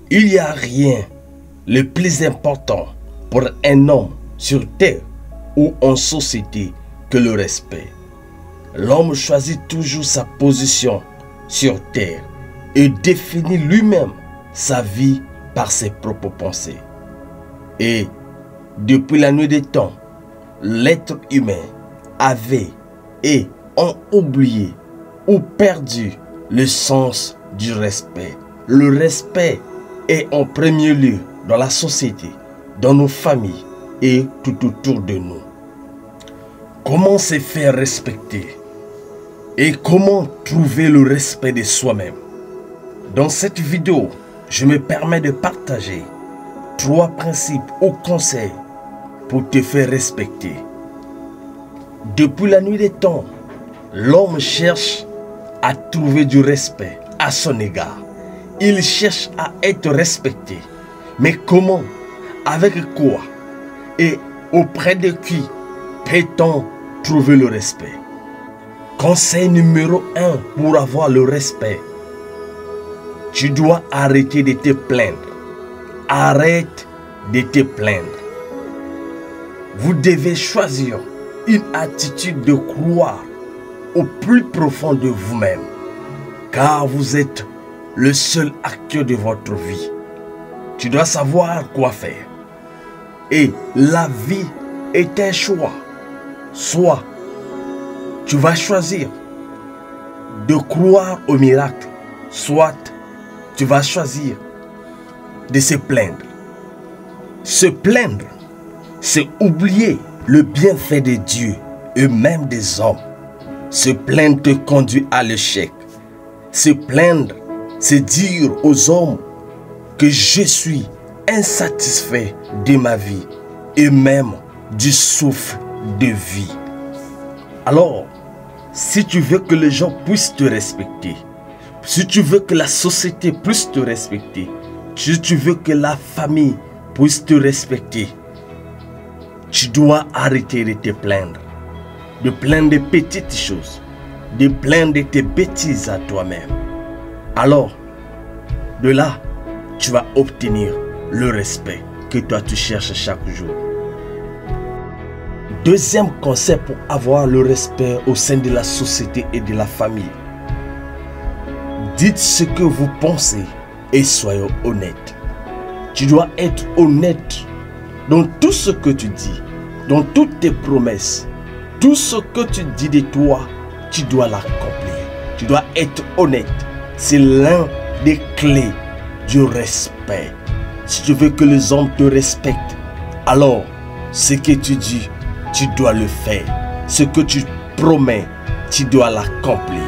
Il n'y a rien le plus important pour un homme sur terre ou en société que le respect. L'homme choisit toujours sa position sur terre et définit lui-même sa vie par ses propres pensées. Et depuis la nuit des temps, l'être humain avait et ont oublié ou perdu le sens du respect. Le respect est en premier lieu dans la société, dans nos familles et tout autour de nous. Comment se faire respecter et comment trouver le respect de soi-même? Dans cette vidéo, je me permets de partager 3 principes ou conseils pour te faire respecter. Depuis la nuit des temps, l'homme cherche à trouver du respect à son égard. Il cherche à être respecté. Mais comment? Avec quoi? Et auprès de qui peut-on trouver le respect? Conseil numéro 1 pour avoir le respect. Tu dois arrêter de te plaindre. Arrête de te plaindre. Vous devez choisir une attitude de croire au plus profond de vous-même, car vous êtes le seul acteur de votre vie. Tu dois savoir quoi faire. Et la vie est un choix. Soit tu vas choisir de croire au miracle, soit tu vas choisir de se plaindre. Se plaindre, c'est oublier le bienfait de Dieu et même des hommes. Se plaindre te conduit à l'échec. Se plaindre, c'est dire aux hommes que je suis insatisfait de ma vie et même du souffle de vie. Alors, si tu veux que les gens puissent te respecter, si tu veux que la société puisse te respecter, si tu veux que la famille puisse te respecter, tu dois arrêter de te plaindre. De plaindre des petites choses, de plaindre tes bêtises à toi-même. Alors, de là, tu vas obtenir le respect que toi tu cherches chaque jour. Deuxième conseil pour avoir le respect au sein de la société et de la famille. Dites ce que vous pensez et soyez honnête. Tu dois être honnête dans tout ce que tu dis, dans toutes tes promesses. Tout ce que tu dis de toi, tu dois l'accomplir. Tu dois être honnête. C'est l'un des clés du respect. Si tu veux que les hommes te respectent, alors ce que tu dis, tu dois le faire. Ce que tu promets, tu dois l'accomplir.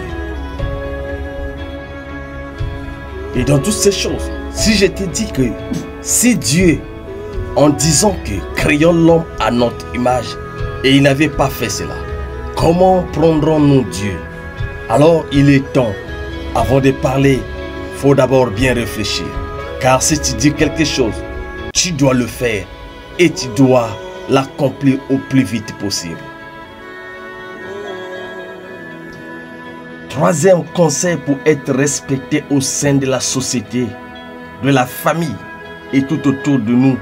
Et dans toutes ces choses, si je te dis que si Dieu, en disant que créons l'homme à notre image, et il n'avait pas fait cela, comment prendrons-nous Dieu? Alors il est temps, avant de parler, il faut d'abord bien réfléchir. Car si tu dis quelque chose, tu dois le faire et tu dois l'accomplir au plus vite possible. Troisième conseil pour être respecté au sein de la société, de la famille et tout autour de nous,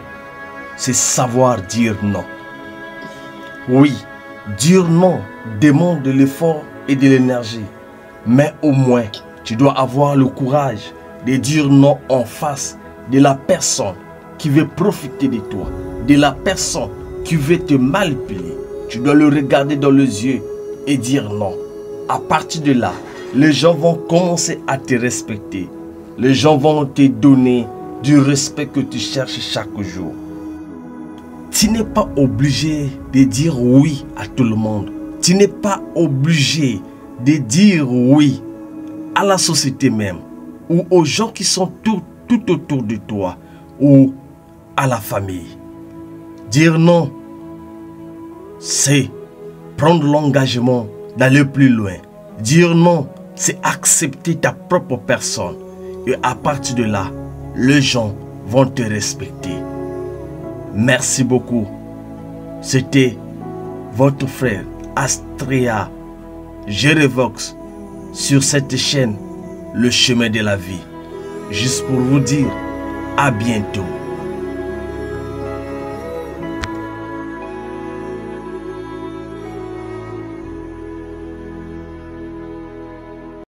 c'est savoir dire non. Oui, dire non demande de l'effort et de l'énergie. Mais au moins, tu dois avoir le courage de dire non en face de la personne qui veut profiter de toi, de la personne qui veut te manipuler. Tu dois le regarder dans les yeux et dire non. À partir de là, les gens vont commencer à te respecter. Les gens vont te donner du respect que tu cherches chaque jour. Tu n'es pas obligé de dire oui à tout le monde. Tu n'es pas obligé de dire oui à la société même ou aux gens qui sont tout autour de toi ou à la famille. Dire non, c'est prendre l'engagement d'aller plus loin. Dire non, c'est accepter ta propre personne. Et à partir de là, les gens vont te respecter. Merci beaucoup. C'était votre frère Astrea Jerevox sur cette chaîne Le Chemin de la Vie. Juste pour vous dire À bientôt.